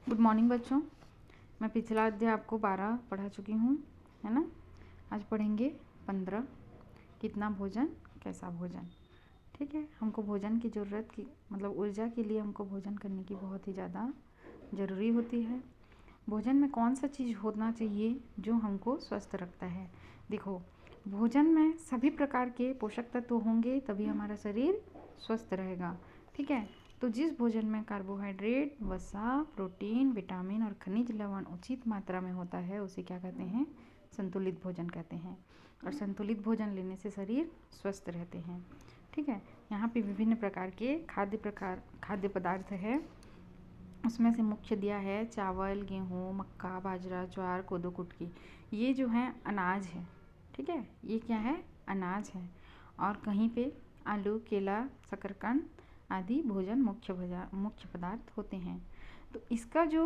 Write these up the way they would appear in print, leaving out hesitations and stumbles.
Good morning बच्चों। मैं पिछला अध्याय आपको 12 पढ़ा चुकी हूँ, है ना। आज पढ़ेंगे 15। कितना भोजन कैसा भोजन। ठीक है, हमको भोजन की ज़रूरत की मतलब ऊर्जा के लिए हमको भोजन करने की बहुत ही ज़्यादा ज़रूरी होती है। भोजन में कौन सा चीज़ होना चाहिए जो हमको स्वस्थ रखता है। देखो, भोजन में सभी प्रकार के पोषक तत्व होंगे तभी हमारा शरीर स्वस्थ रहेगा। ठीक है, तो जिस भोजन में कार्बोहाइड्रेट, वसा, प्रोटीन, विटामिन और खनिज लवण उचित मात्रा में होता है उसे क्या कहते हैं? संतुलित भोजन कहते हैं। और संतुलित भोजन लेने से शरीर स्वस्थ रहते हैं। ठीक है, यहाँ पे विभिन्न प्रकार के खाद्य पदार्थ है। उसमें से मुख्य दिया है चावल, गेहूँ, मक्का, बाजरा, ज्वार, कोदो, कुटकी। ये जो है अनाज है। ठीक है, ये क्या है? अनाज है। और कहीं पे आलू, केला, शकरकंद आदि भोजन मुख्य पदार्थ होते हैं। तो इसका जो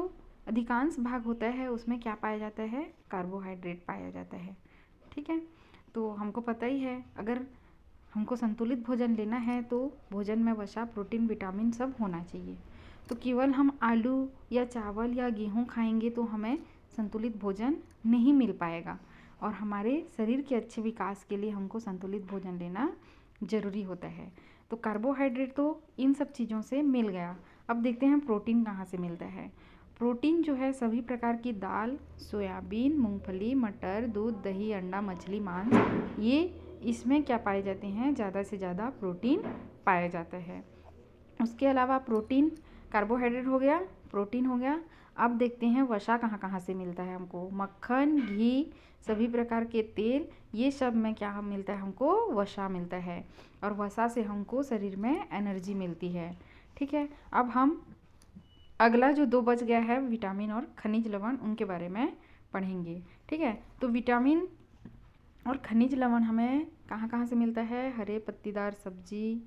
अधिकांश भाग होता है उसमें क्या पाया जाता है? कार्बोहाइड्रेट पाया जाता है। ठीक है, तो हमको पता ही है अगर हमको संतुलित भोजन लेना है तो भोजन में वसा, प्रोटीन, विटामिन सब होना चाहिए। तो केवल हम आलू या चावल या गेहूँ खाएंगे तो हमें संतुलित भोजन नहीं मिल पाएगा। और हमारे शरीर के अच्छे विकास के लिए हमको संतुलित भोजन लेना ज़रूरी होता है। तो कार्बोहाइड्रेट तो इन सब चीज़ों से मिल गया। अब देखते हैं प्रोटीन कहाँ से मिलता है। प्रोटीन जो है सभी प्रकार की दाल, सोयाबीन, मूंगफली, मटर, दूध, दही, अंडा, मछली, मांस, ये इसमें क्या पाए जाते हैं? ज़्यादा से ज़्यादा प्रोटीन पाया जाता है। उसके अलावा प्रोटीन, कार्बोहाइड्रेट हो गया, प्रोटीन हो गया। अब देखते हैं वसा कहाँ कहाँ से मिलता है हमको। मक्खन, घी, सभी प्रकार के तेल, ये सब में क्या मिलता है हमको? वसा मिलता है। और वसा से हमको शरीर में एनर्जी मिलती है। ठीक है, अब हम अगला जो 2 बच गया है विटामिन और खनिज लवण, उनके बारे में पढ़ेंगे। ठीक है, तो विटामिन और खनिज लवण हमें कहाँ कहाँ से मिलता है? हरे पत्तीदार सब्जी,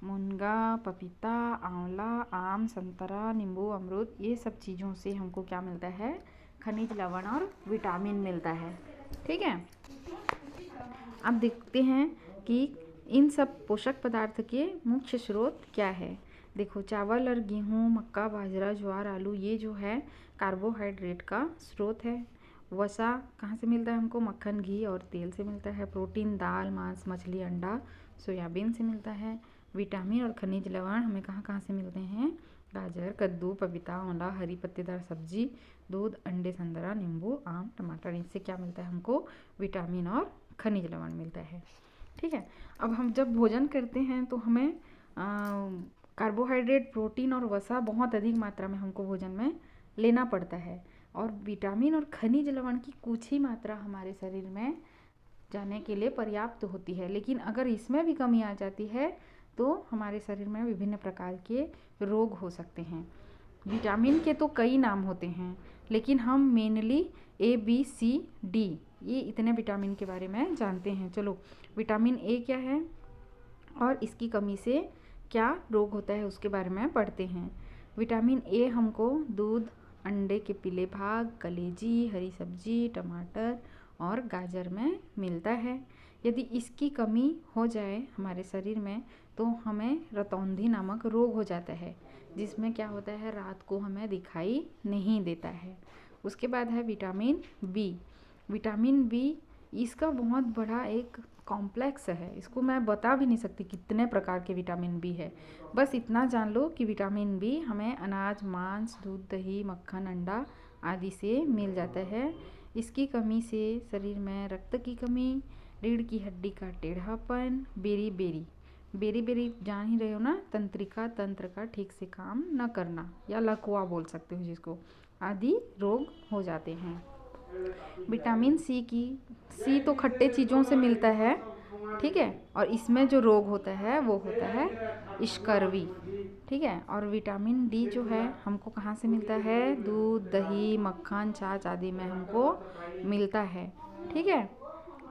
मुनगा, पपीता, आंवला, आम, संतरा, नींबू, अमरूद, ये सब चीज़ों से हमको क्या मिलता है? खनिज लवण और विटामिन मिलता है। ठीक है, अब देखते हैं कि इन सब पोषक पदार्थ के मुख्य स्रोत क्या है। देखो, चावल और गेहूँ, मक्का, बाजरा, ज्वार, आलू, ये जो है कार्बोहाइड्रेट का स्रोत है। वसा कहाँ से मिलता है हमको? मक्खन, घी और तेल से मिलता है। प्रोटीन दाल, मांस, मछली, अंडा, सोयाबीन से मिलता है। विटामिन और खनिज लवण हमें कहाँ कहाँ से मिलते हैं? गाजर, कद्दू, पपीता, आंवला, हरी पत्तेदार सब्जी, दूध, अंडे, संतरा, नींबू, आम, टमाटर, इनसे क्या मिलता है हमको? विटामिन और खनिज लवण मिलता है। ठीक है, अब हम जब भोजन करते हैं तो हमें कार्बोहाइड्रेट, प्रोटीन और वसा बहुत अधिक मात्रा में हमको भोजन में लेना पड़ता है। और विटामिन और खनिज लवण की कुछ ही मात्रा हमारे शरीर में जाने के लिए पर्याप्त होती है। लेकिन अगर इसमें भी कमी आ जाती है तो हमारे शरीर में विभिन्न प्रकार के रोग हो सकते हैं। विटामिन के तो कई नाम होते हैं, लेकिन हम मेनली ABCD ये इतने विटामिन के बारे में जानते हैं। चलो, विटामिन ए क्या है और इसकी कमी से क्या रोग होता है उसके बारे में पढ़ते हैं। विटामिन ए हमको दूध, अंडे के पीले भाग, कलेजी, हरी सब्जी, टमाटर और गाजर में मिलता है। यदि इसकी कमी हो जाए हमारे शरीर में तो हमें रतौंधी नामक रोग हो जाता है, जिसमें क्या होता है? रात को हमें दिखाई नहीं देता है। उसके बाद है विटामिन बी। विटामिन बी इसका बहुत बड़ा एक कॉम्प्लेक्स है, इसको मैं बता भी नहीं सकती कितने प्रकार के विटामिन बी है। बस इतना जान लो कि विटामिन बी हमें अनाज, मांस, दूध, दही, मक्खन, अंडा आदि से मिल जाता है। इसकी कमी से शरीर में रक्त की कमी, रीढ़ की हड्डी का टेढ़ापन, बेरी जान ही रहे हो ना, तंत्रिका तंत्र का ठीक से काम न करना या लकवा बोल सकते हो जिसको, आदि रोग हो जाते हैं। विटामिन सी तो खट्टे चीज़ों से मिलता है। ठीक है, और इसमें जो रोग होता है वो होता है स्कर्वी। ठीक है, और विटामिन डी जो है हमको कहाँ से मिलता है? दूध, दही, मक्खन, छाछ आदि में हमको मिलता है। ठीक है,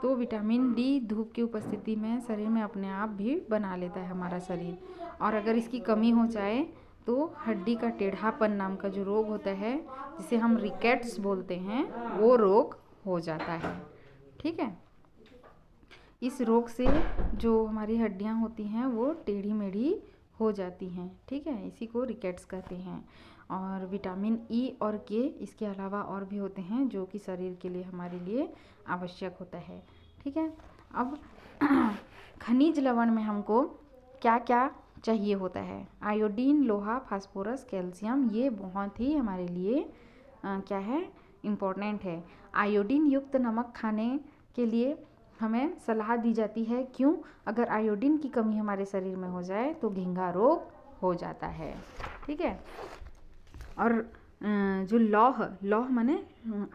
तो विटामिन डी धूप की उपस्थिति में शरीर में अपने आप भी बना लेता है हमारा शरीर। और अगर इसकी कमी हो जाए तो हड्डी का टेढ़ापन नाम का जो रोग होता है, जिसे हम रिकेट्स बोलते हैं, वो रोग हो जाता है। ठीक है, इस रोग से जो हमारी हड्डियां होती हैं वो टेढ़ी मेढ़ी हो जाती हैं। ठीक है, इसी को रिकेट्स कहते हैं। और विटामिन ई और के इसके अलावा और भी होते हैं जो कि शरीर के लिए हमारे लिए आवश्यक होता है। ठीक है, अब खनिज लवण में हमको क्या क्या चाहिए होता है? आयोडीन, लोहा, फास्फोरस, कैल्शियम, ये बहुत ही हमारे लिए क्या है, इम्पोर्टेंट है। आयोडीन युक्त नमक खाने के लिए हमें सलाह दी जाती है। क्यों? अगर आयोडीन की कमी हमारे शरीर में हो जाए तो घेंघा रोग हो जाता है। ठीक है, और जो लौह माने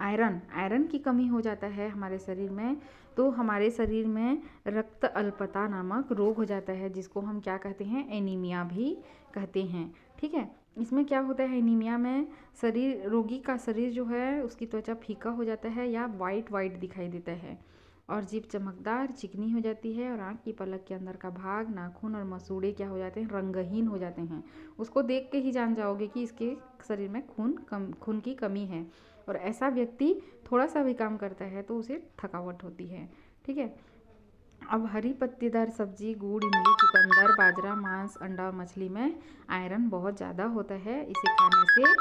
आयरन की कमी हो जाता है हमारे शरीर में, तो हमारे शरीर में रक्त अल्पता नामक रोग हो जाता है, जिसको हम क्या कहते हैं, एनीमिया भी कहते हैं। ठीक है, इसमें क्या होता है, एनीमिया में रोगी का शरीर जो है उसकी त्वचा फीका हो जाता है या वाइट दिखाई देता है, और जीभ चमकदार चिकनी हो जाती है, और आँख की पलक के अंदर का भाग, नाखून और मसूड़े क्या हो जाते हैं, रंगहीन हो जाते हैं। उसको देख के ही जान जाओगे कि इसके शरीर में खून की कमी है। और ऐसा व्यक्ति थोड़ा सा भी काम करता है तो उसे थकावट होती है। ठीक है, अब हरी पत्तेदार सब्जी, गुड़, इमली, चुकंदर, बाजरा, मांस, अंडा, मछली में आयरन बहुत ज़्यादा होता है। इसे खाने से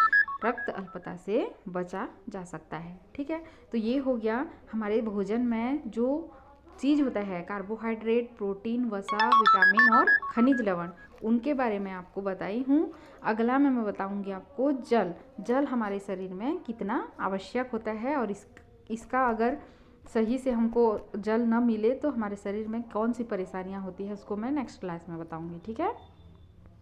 रक्त अल्पता से बचा जा सकता है। ठीक है, तो ये हो गया हमारे भोजन में जो चीज़ होता है, कार्बोहाइड्रेट, प्रोटीन, वसा, विटामिन और खनिज लवण, उनके बारे में आपको बताई हूँ। अगला मैं बताऊँगी आपको जल हमारे शरीर में कितना आवश्यक होता है, और इसका अगर सही से हमको जल न मिले तो हमारे शरीर में कौन सी परेशानियाँ होती है, उसको मैं नेक्स्ट क्लास में बताऊँगी। ठीक है।